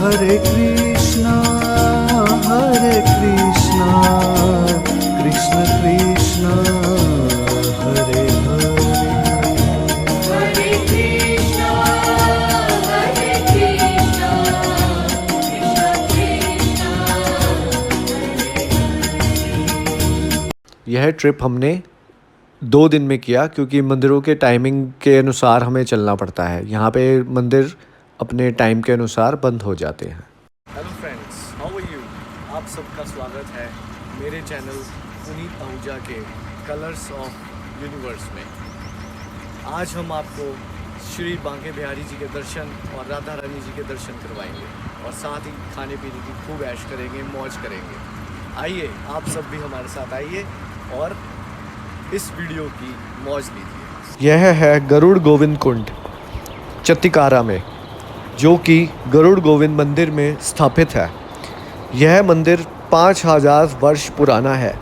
हरे कृष्णा कृष्ण कृष्णा हरे हरे। हरे कृष्णा कृष्ण कृष्ण यह ट्रिप हमने 2 दिन में किया क्योंकि मंदिरों के टाइमिंग के अनुसार हमें चलना पड़ता है। यहाँ पे मंदिर अपने टाइम के अनुसार बंद हो जाते हैं। Hello friends, how are you? आप सबका स्वागत है मेरे चैनल पुनीत आहूजा के कलर्स ऑफ यूनिवर्स में। आज हम आपको श्री बांके बिहारी जी के दर्शन और राधा रानी जी के दर्शन करवाएंगे और साथ ही खाने पीने की खूब ऐश करेंगे, मौज करेंगे। आइए आप सब भी हमारे साथ आइए और इस वीडियो की मौज लीजिए। यह है गरुड़ गोविंद कुंड चत्तिकारा में, जो कि गरुड़ गोविंद मंदिर में स्থাपित है। यह मंदिर 5000 वर्ष पुराना है।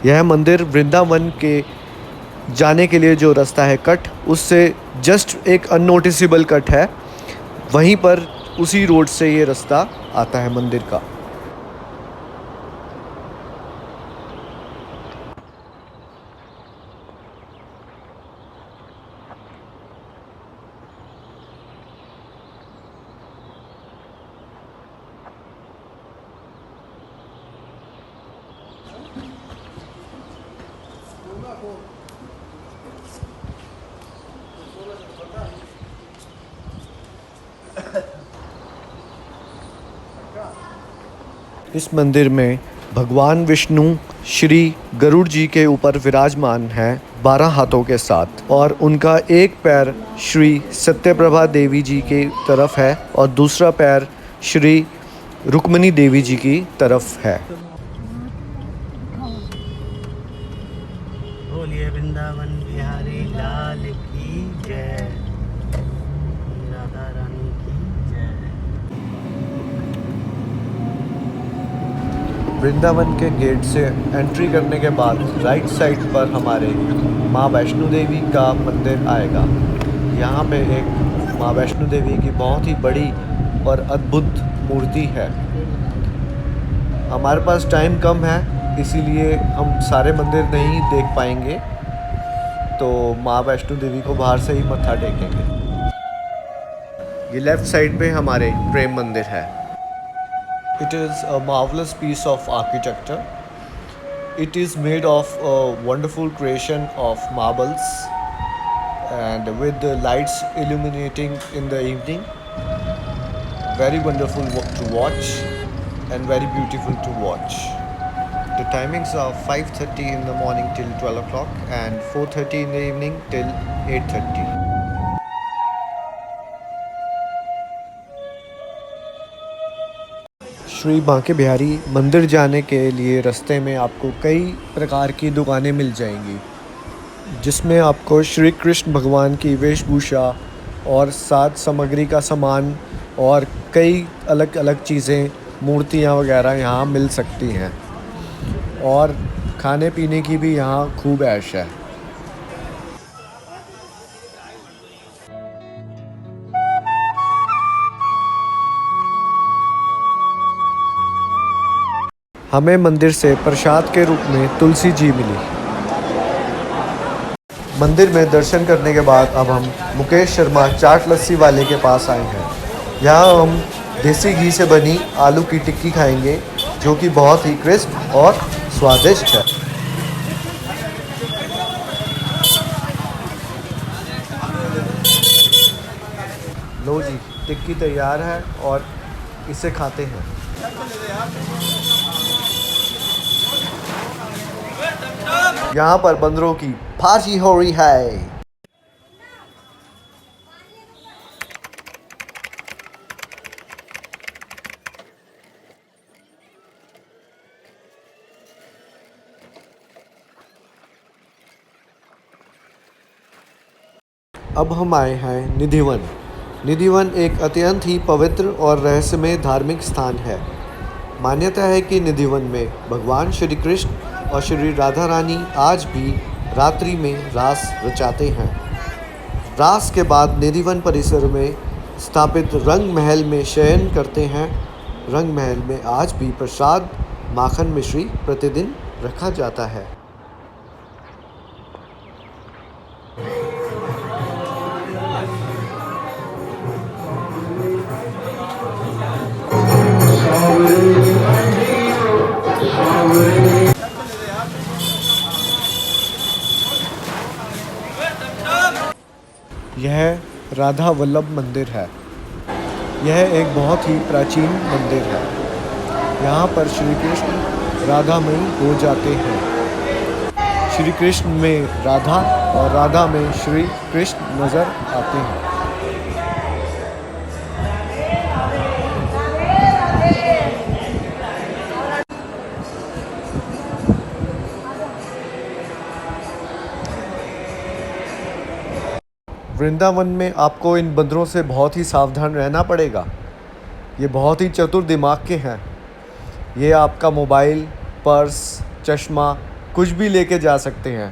यह मंदिर वृंदावन के जाने के लिए जो रास्ता है कट, उससे जस्ट एक अननोटिसेबल कट है, वहीं पर उसी रोड से ये रास्ता आता है मंदिर का। इस मंदिर में भगवान विष्णु श्री गरुड़ जी के ऊपर विराजमान हैं 12 हाथों के साथ, और उनका एक पैर श्री सत्यप्रभा देवी जी की तरफ है और दूसरा पैर श्री रुक्मिणी देवी जी की तरफ है। बोलिए वृंदावन बिहारी लाल की जय, राधा रानी की जय। वृंदावन के गेट से एंट्री करने के बाद राइट साइड पर हमारे माँ वैष्णो देवी का मंदिर आएगा। यहाँ पे एक माँ वैष्णो देवी की बहुत ही बड़ी और अद्भुत मूर्ति है। हमारे पास टाइम कम है, इसीलिए हम सारे मंदिर नहीं देख पाएंगे, तो माँ वैष्णो देवी को बाहर से ही मत्था टेकेंगे। ये लेफ़्ट साइड पे हमारे प्रेम मंदिर है। It is a marvelous piece of architecture. It is made of a wonderful creation of marbles and with the lights illuminating in the evening. Very wonderful to watch and very beautiful to watch. The timings are 5:30 in the morning till 12 o'clock and 4:30 in the evening till 8:30. Shri Banke Bihari मंदिर जाने के लिए रास्ते में आपको कई प्रकार की दुकानें मिल जाएंगी, जिसमें आपको श्री कृष्ण भगवान की वेशभूषा और साज सामग्री का सामान और कई अलग अलग चीज़ें, मूर्तियाँ वगैरह यहाँ मिल सकती हैं, और खाने पीने की भी यहाँ खूब ऐश है। हमें मंदिर से प्रसाद के रूप में तुलसी जी मिली। मंदिर में दर्शन करने के बाद अब हम मुकेश शर्मा चाट लस्सी वाले के पास आए हैं। यहाँ हम देसी घी से बनी आलू की टिक्की खाएंगे, जो कि बहुत ही क्रिस्प और स्वादिष्ट है। लो जी, टिक्की तैयार है और इसे खाते हैं। यहाँ पर बंदरों की पार्टी हो रही है। अब हम आए हैं निधिवन। निधिवन एक अत्यंत ही पवित्र और रहस्यमय धार्मिक स्थान है। मान्यता है कि निधिवन में भगवान श्री कृष्ण और श्री राधा रानी आज भी रात्रि में रास रचाते हैं। रास के बाद निधिवन परिसर में स्थापित रंग महल में शयन करते हैं। रंग महल में आज भी प्रसाद माखन मिश्री प्रतिदिन रखा जाता है। यह राधा वल्लभ मंदिर है। यह एक बहुत ही प्राचीन मंदिर है। यहाँ पर श्री कृष्ण राधामयी हो जाते हैं। श्री कृष्ण में राधा और राधा में श्री कृष्ण नज़र आते हैं। वृंदावन में आपको इन बंदरों से बहुत ही सावधान रहना पड़ेगा। ये बहुत ही चतुर दिमाग के हैं। ये आपका मोबाइल, पर्स, चश्मा कुछ भी लेके जा सकते हैं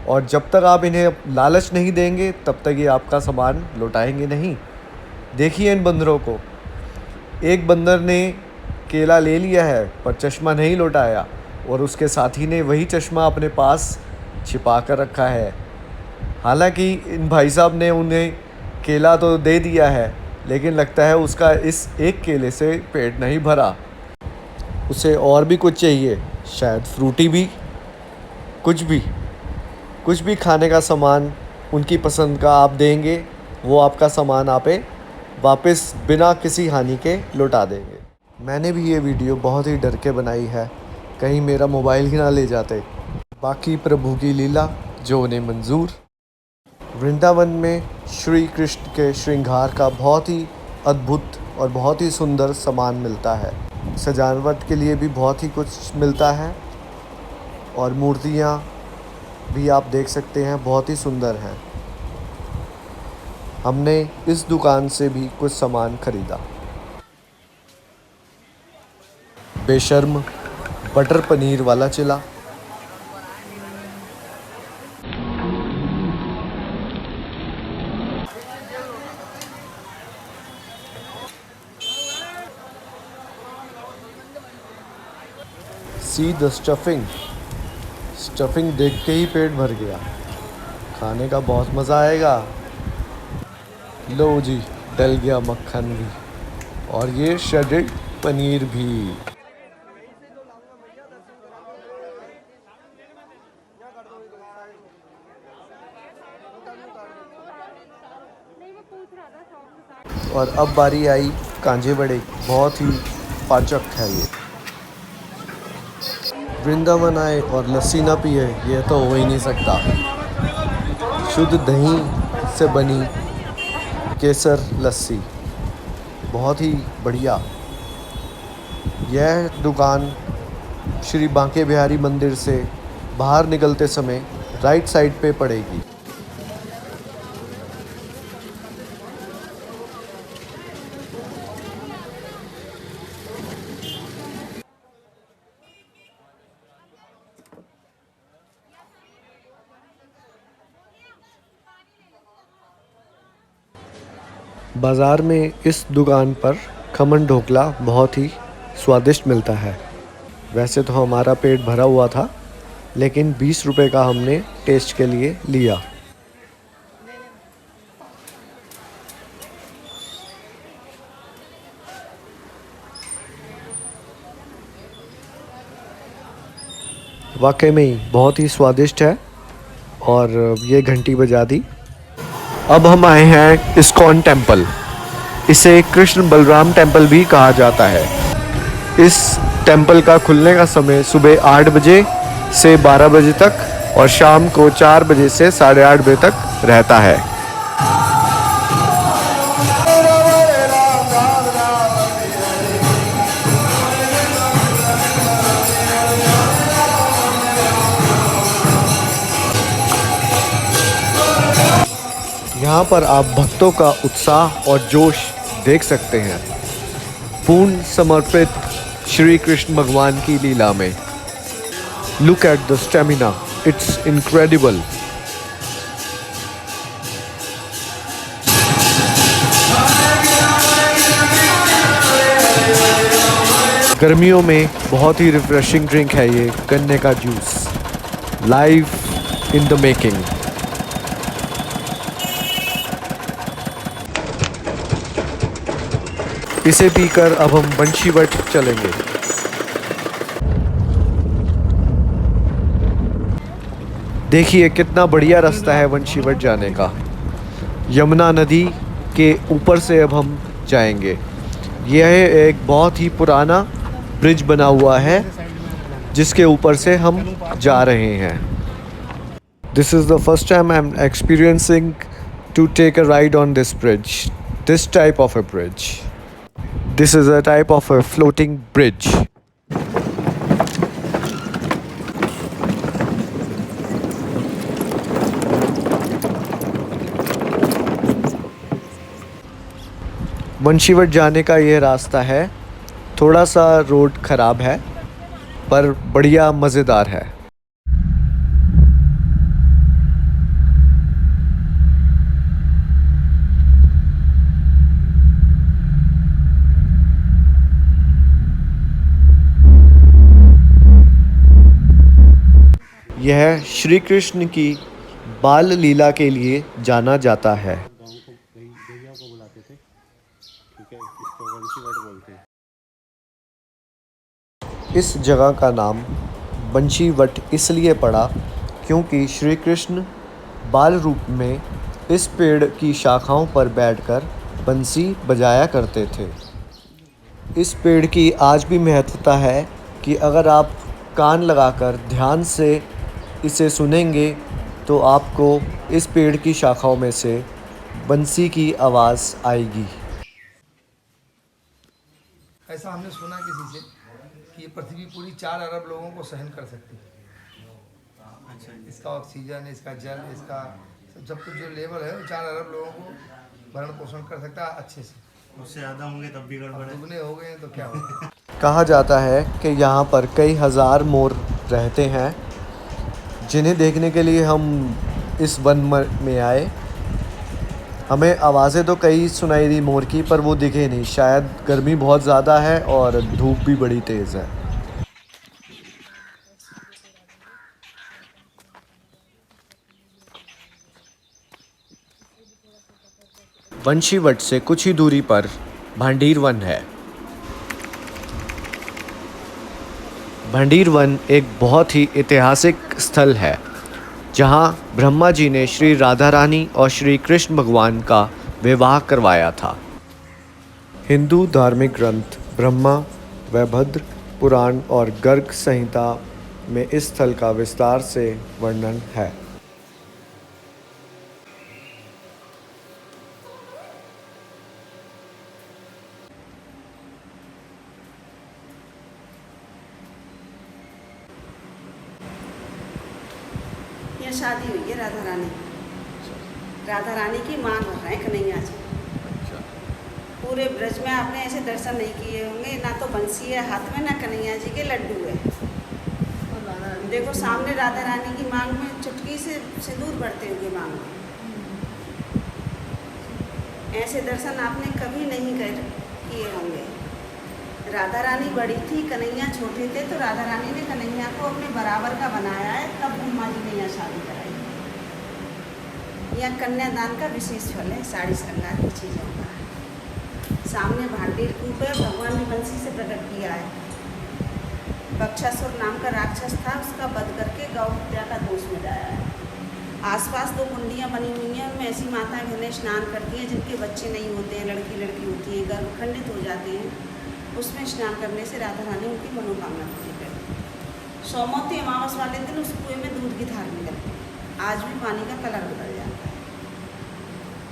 और जब तक आप इन्हें लालच नहीं देंगे तब तक ये आपका सामान लौटाएंगे नहीं। देखिए इन बंदरों को। एक बंदर ने केला ले लिया है पर चश्मा नहीं लौटाया और उसके साथी ने वही चश्मा अपने पास छिपा कर रखा है। हालांकि इन भाई साहब ने उन्हें केला तो दे दिया है, लेकिन लगता है उसका इस एक केले से पेट नहीं भरा। उसे और भी कुछ चाहिए, शायद फ्रूटी भी, कुछ भी खाने का सामान उनकी पसंद का आप देंगे, वो आपका सामान आपे वापस बिना किसी हानि के लौटा देंगे। मैंने भी ये वीडियो बहुत ही डर के बनाई है, कहीं मेरा मोबाइल ही ना ले जाते। बाकी प्रभु की लीला जो उन्हें मंजूर। वृंदावन में श्री कृष्ण के श्रृंगार का बहुत ही अद्भुत और बहुत ही सुंदर सामान मिलता है। सजावट के लिए भी बहुत ही कुछ मिलता है और मूर्तियाँ भी आप देख सकते हैं, बहुत ही सुंदर हैं। हमने इस दुकान से भी कुछ सामान खरीदा। बेशर्म बटर पनीर वाला चिला, सी द स्टफिंग देख के ही पेट भर गया। खाने का बहुत मज़ा आएगा। लो जी, डल गया मक्खन भी और ये श्रेडेड पनीर भी। और अब बारी आई कांजे बड़े, बहुत ही पाचक है ये। वृंदावन आए और लस्सी ना पिए, ये तो हो ही नहीं सकता। शुद्ध दही से बनी केसर लस्सी, बहुत ही बढ़िया। यह दुकान श्री बांके बिहारी मंदिर से बाहर निकलते समय राइट साइड पे पड़ेगी। बाज़ार में इस दुकान पर खमन ढोकला बहुत ही स्वादिष्ट मिलता है। वैसे तो हमारा पेट भरा हुआ था, लेकिन 20 रुपए का हमने टेस्ट के लिए लिया। वाकई में ही बहुत ही स्वादिष्ट है और ये घंटी बजा दी। अब हम आए हैं इस्कॉन टेम्पल। इसे कृष्ण बलराम टेम्पल भी कहा जाता है। इस टेम्पल का खुलने का समय सुबह 8 बजे से 12 बजे तक और शाम को 4 बजे से 8:30 बजे तक रहता है। यहाँ पर आप भक्तों का उत्साह और जोश देख सकते हैं, पूर्ण समर्पित श्री कृष्ण भगवान की लीला में। Look at the stamina, it's incredible. गर्मियों में बहुत ही रिफ्रेशिंग ड्रिंक है ये गन्ने का juice, live in the making. इसे पीकर अब हम बंशीवट चलेंगे। देखिए कितना बढ़िया रास्ता है बंशीवट जाने का। यमुना नदी के ऊपर से अब हम जाएंगे। यह एक बहुत ही पुराना ब्रिज बना हुआ है जिसके ऊपर से हम जा रहे हैं। This is the first time I am experiencing to take a ride on this bridge, this type of a bridge. This is a type of a floating bridge. Bansivat जाने का ये रास्ता है, थोड़ा सा रोड ख़राब है पर बढ़िया मज़ेदार है। यह श्री कृष्ण की बाल लीला के लिए जाना जाता है। गाँव को गैया को बुलाते थे, ठीक है, इसको बंशीवट बोलते हैं। इस जगह का नाम बंशीवट इसलिए पड़ा क्योंकि श्री कृष्ण बाल रूप में इस पेड़ की शाखाओं पर बैठकर बंसी बजाया करते थे। इस पेड़ की आज भी महत्वता है कि अगर आप कान लगाकर ध्यान से इसे सुनेंगे तो आपको इस पेड़ की शाखाओं में से बंसी की आवाज़ आएगी। ऐसा हमने सुना किसी से कि ये पृथ्वी पूरी 4 अरब लोगों को सहन कर सकती है। अच्छा, इसका ऑक्सीजन, इसका जल, इसका सब कुछ जो लेवल है वो 4 अरब लोगों को भरण पोषण कर सकता है अच्छे से। उससे ज़्यादा होंगे तब भी गड़बड़ है। दुगने हो गए तो क्या होगा। कहा जाता है कि यहाँ पर कई हज़ार मोर रहते हैं जिन्हें देखने के लिए हम इस वन में आए। हमें आवाज़ें तो कई सुनाई दी मोर की पर वो दिखे नहीं, शायद गर्मी बहुत ज़्यादा है और धूप भी बड़ी तेज़ है। बंशीवट से कुछ ही दूरी पर भांडीर वन है। भांडीर वन एक बहुत ही ऐतिहासिक स्थल है जहाँ ब्रह्मा जी ने श्री राधा रानी और श्री कृष्ण भगवान का विवाह करवाया था। हिंदू धार्मिक ग्रंथ ब्रह्मा वैभद्र पुराण और गर्ग संहिता में इस स्थल का विस्तार से वर्णन है। यहाँ शादी हुई है राधा रानी की। राधा रानी की मान हो रहे हैं कन्हैया जी। पूरे ब्रज में आपने ऐसे दर्शन नहीं किए होंगे, ना तो बंसी है हाथ में, ना कन्हैया जी के लड्डू है। देखो सामने राधा रानी की मांग में चुटकी से सिंदूर भरते हुए मांग में। ऐसे दर्शन आपने कभी नहीं किए होंगे। राधा रानी बड़ी थी, कन्हैया छोटे थे, तो राधा रानी ने कन्हैया को अपने बराबर का बनाया है, तब ब्रह्मा जी ने यहाँ शादी कराई। यह कन्यादान का विशेष फल है साड़ी श्रृंगार की चीज़ों का। सामने भांडीर कूप है, भगवान ने बंसी से प्रकट किया है। बक्षासुर नाम का राक्षस था, उसका वध करके गौ हत्या का दोष मिटाया है। आसपास 2 कुंडियाँ बनी हुई हैं, उनमें ऐसी माताएं बहनें स्नान करती हैं जिनके बच्चे नहीं होते हैं, लड़की लड़की होती हैं, गर्भ खंडित हो जाते हैं। उसमें स्नान करने से राधा रानी उनकी मनोकामना पूरी करती है। सोमवती अमावस वाले दिन उस कुएं में दूध की धार निकलती है। आज भी पानी का कलर बदल जाता है।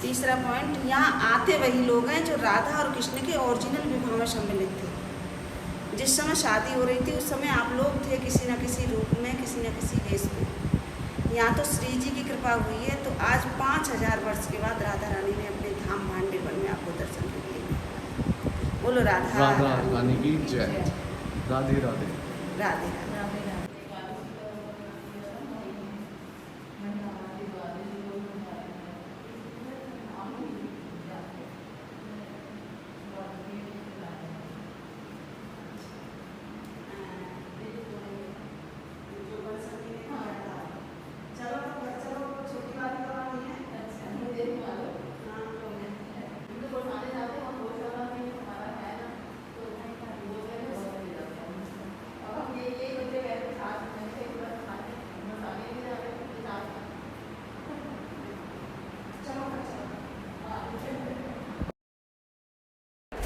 तीसरा पॉइंट, यहाँ आते वही लोग हैं जो राधा और कृष्ण के ओरिजिनल विवाह में सम्मिलित थे। जिस समय शादी हो रही थी उस समय आप लोग थे किसी न किसी रूप में, किसी न किसी वेश में। यहाँ तो श्री जी की कृपा हुई है, तो आज 5000 वर्ष के बाद राधा रानी ने अपने धाम भांडीर वन में आपको दर्शन दिए। बोलो राधा रानी की जय। राधे राधे। राधे राधे।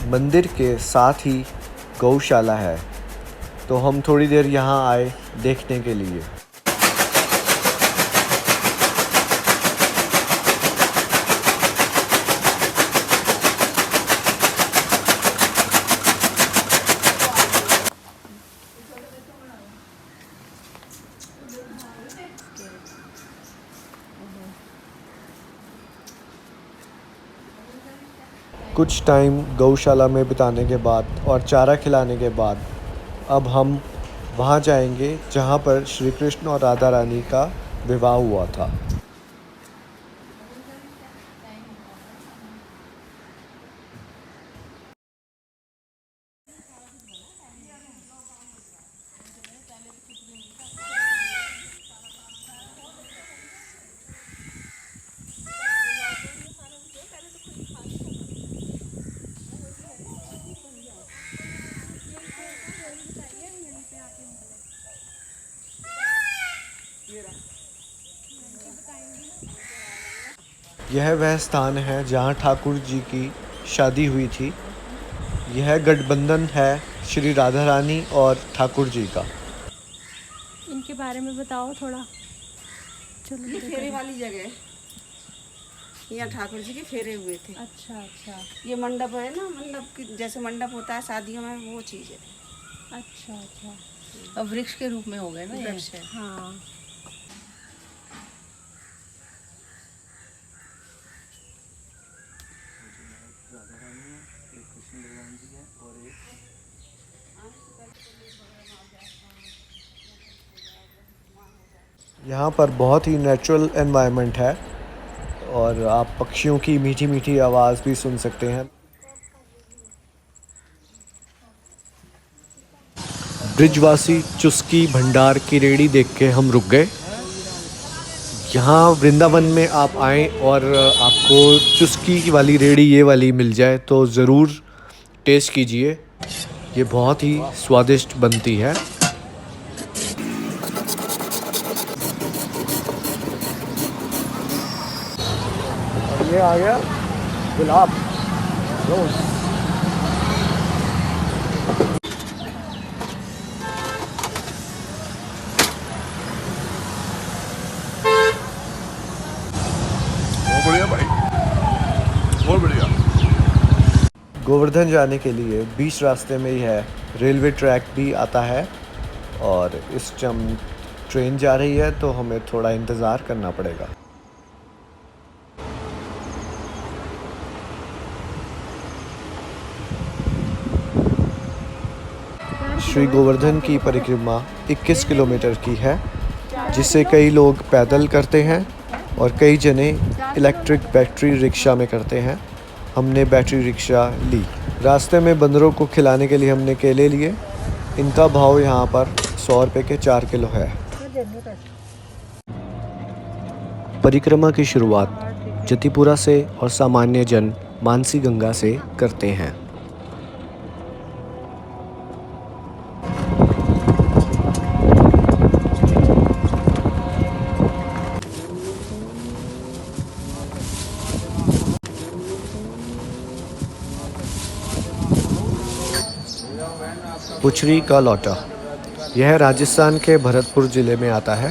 मंदिर के साथ ही गौशाला है, तो हम थोड़ी देर यहाँ आए देखने के लिए। कुछ टाइम गौशाला में बिताने के बाद और चारा खिलाने के बाद अब हम वहाँ जाएंगे जहाँ पर श्री कृष्ण और राधा रानी का विवाह हुआ था। यह वह स्थान है जहाँ ठाकुर जी की शादी हुई थी। यह गठबंधन है श्री राधा रानी और ठाकुर जी का। इनके बारे में बताओ थोड़ा। चलो ये फेरे वाली जगह है, यहाँ ठाकुर जी के फेरे हुए थे। अच्छा अच्छा ये मंडप है ना, मंडप की जैसे मंडप होता है शादियों में, वो चीज़ है। अच्छा अच्छा। अब वृक्ष के रूप में हो गए ना ये। वृक्ष है। हाँ यहाँ पर बहुत ही नेचुरल एनवायरनमेंट है और आप पक्षियों की मीठी मीठी आवाज़ भी सुन सकते हैं। ब्रिजवासी चुस्की भंडार की रेड़ी देख के हम रुक गए। यहाँ वृंदावन में आप आएँ और आपको चुस्की वाली रेड़ी ये वाली मिल जाए तो ज़रूर टेस्ट कीजिए, ये बहुत ही स्वादिष्ट बनती है। ये आ गया गुलाब रोज। बहुत बढ़िया भाई, बहुत बढ़िया। गोवर्धन जाने के लिए बीच रास्ते में ही है रेलवे ट्रैक भी आता है और इस टाइम ट्रेन जा रही है तो हमें थोड़ा इंतज़ार करना पड़ेगा। श्री गोवर्धन की परिक्रमा 21 किलोमीटर की है, जिसे कई लोग पैदल करते हैं और कई जने इलेक्ट्रिक बैटरी रिक्शा में करते हैं। हमने बैटरी रिक्शा ली। रास्ते में बंदरों को खिलाने के लिए हमने केले लिए। इनका भाव यहाँ पर 100 रुपये के 4 किलो है। परिक्रमा की शुरुआत जतिपुरा से और सामान्य जन मानसी गंगा से करते हैं। पुछरी का लौटा, यह राजस्थान के भरतपुर ज़िले में आता है।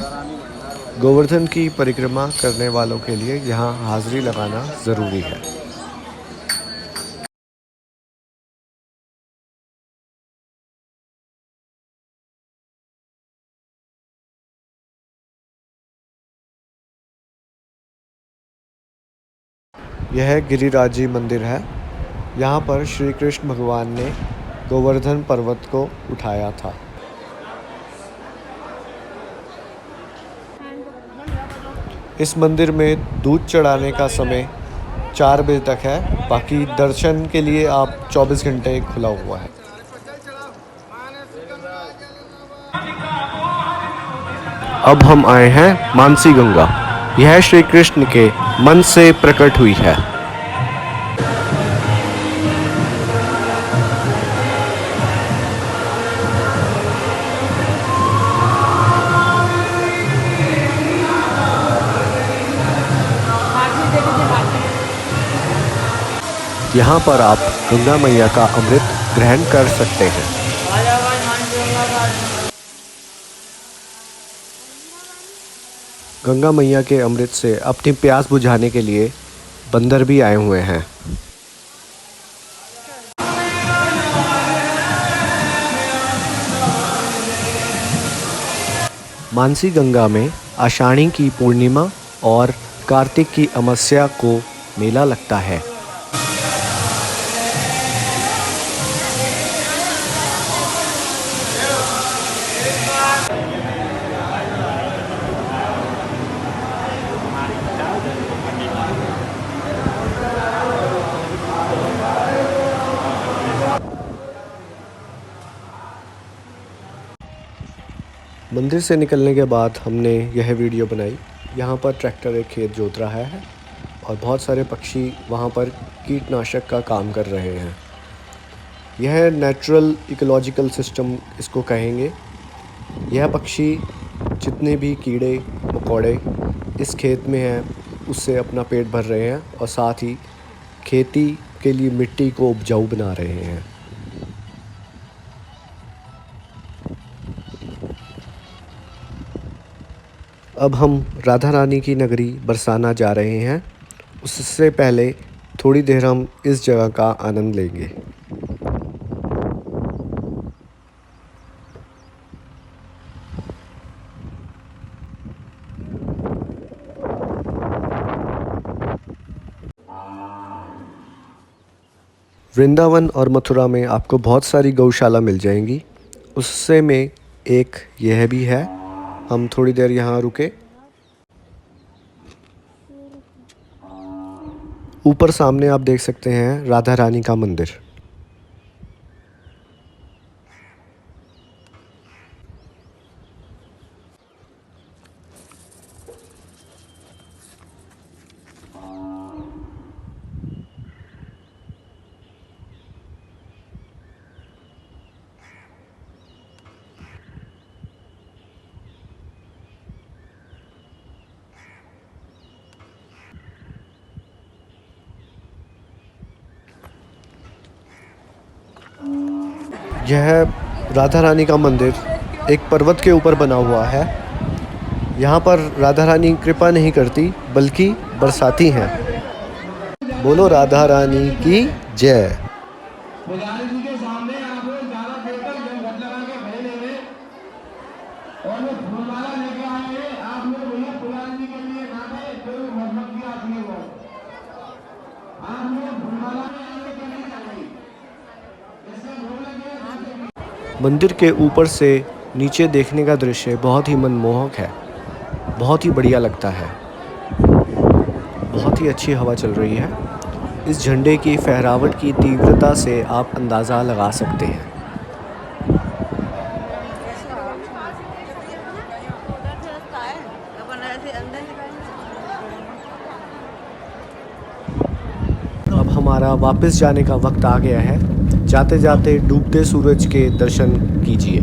गोवर्धन की परिक्रमा करने वालों के लिए यहाँ हाज़िरी लगाना ज़रूरी है। यह गिरिराजी मंदिर है। यहाँ पर श्री कृष्ण भगवान ने गोवर्धन पर्वत को उठाया था। इस मंदिर में दूध चढ़ाने का समय 4 बजे तक है, बाकी दर्शन के लिए आप 24 घंटे खुला हुआ है। अब हम आए हैं मानसी गंगा। यह श्री कृष्ण के मन से प्रकट हुई है। यहाँ पर आप गंगा मैया का अमृत ग्रहण कर सकते हैं। गंगा मैया के अमृत से अपनी प्यास बुझाने के लिए बंदर भी आए हुए हैं। मानसी गंगा में आषाढ़ी की पूर्णिमा और कार्तिक की अमावस्या को मेला लगता है। मंदिर से निकलने के बाद हमने यह वीडियो बनाई। यहाँ पर ट्रैक्टर एक खेत जोत रहा है और बहुत सारे पक्षी वहाँ पर कीटनाशक का काम कर रहे हैं। यह नेचुरल इकोलॉजिकल सिस्टम इसको कहेंगे। यह पक्षी जितने भी कीड़े मकोड़े इस खेत में हैं उससे अपना पेट भर रहे हैं और साथ ही खेती के लिए मिट्टी को उपजाऊ बना रहे हैं। अब हम राधा रानी की नगरी बरसाना जा रहे हैं। उससे पहले थोड़ी देर हम इस जगह का आनंद लेंगे। वृंदावन और मथुरा में आपको बहुत सारी गौशाला मिल जाएंगी। उससे में एक यह भी है। हम थोड़ी देर यहाँ रुके। ऊपर सामने आप देख सकते हैं राधा रानी का मंदिर। यह राधा रानी का मंदिर एक पर्वत के ऊपर बना हुआ है। यहाँ पर राधा रानी कृपा नहीं करती बल्कि बरसाती हैं। बोलो राधा रानी की जय। पुजारी जी के सामने आप लोग ज़्यादा देर तक जब घट लगा के खड़े नहीं हुए और वो फूलमाला लेके आए आप लोग भैया पुजारी जी के लिए ना गए फिर मोहम्मद की आखिरी वो आप लोग फूलमाला में आने के लिए चाहिए इससे भूल लगे। मंदिर के ऊपर से नीचे देखने का दृश्य बहुत ही मनमोहक है। बहुत ही बढ़िया लगता है। बहुत ही अच्छी हवा चल रही है। इस झंडे की फहरावट की तीव्रता से आप अंदाज़ा लगा सकते हैं। अब हमारा वापस जाने का वक्त आ गया है। जाते जाते डूबते सूरज के दर्शन कीजिए।